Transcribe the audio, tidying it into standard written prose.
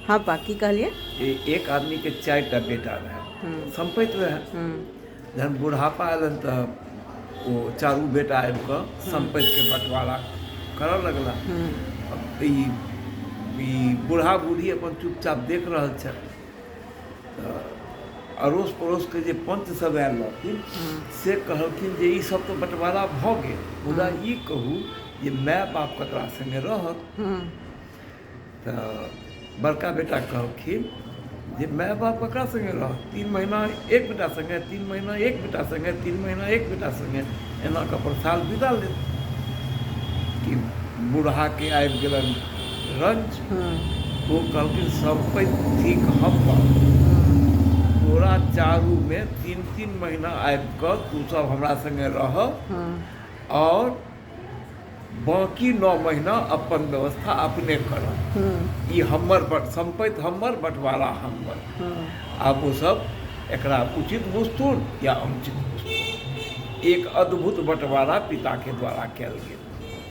हाँ बाकी कहलिए एक आदमी के 4टा बेटा रहे, संपत्ति रहे। जहन बुढ़ापा अलन तो वो चारू बेटा आबि कऽ संपत्ति के बंटवारा करऽ लगला। अब ई बूढ़ा बूढ़ी अपन चुपचाप देख रहल छथि। अड़ोस पड़ोस के जे पंच सब आयल रहथिन से कहलखिन जे ई सब तो बंटवारा भऽ गेल, मुदा ई कहू जे माय बाप ककरा संगे रहत। तऽ बड़का बेटा कहलखिन जे माय बाप ककरा संगे रहत, 3 महीना एक बेटा संगे, 3 महीना एक बेटा संगे, 3 महीना एक बेटा संगे, एना कऽ पर साल बिता लेत। कि बूढ़ा के आबि गेलन रंज। वो कहलखिन संपत्ति ठीक हमर, तोरा चारू में 3-3 महीना आबि कऽ तू सब हमरा संगे रह, और बाकी 9 महीना अपन व्यवस्था अपने कर। ई हमर संपत्ति हमर, बंटवारा हमर। आब वो सब एकरा उचित बुझथुन या अनुचित बुझथुन। एक अद्भुत बंटवारा पिता के द्वारा कयल गेल।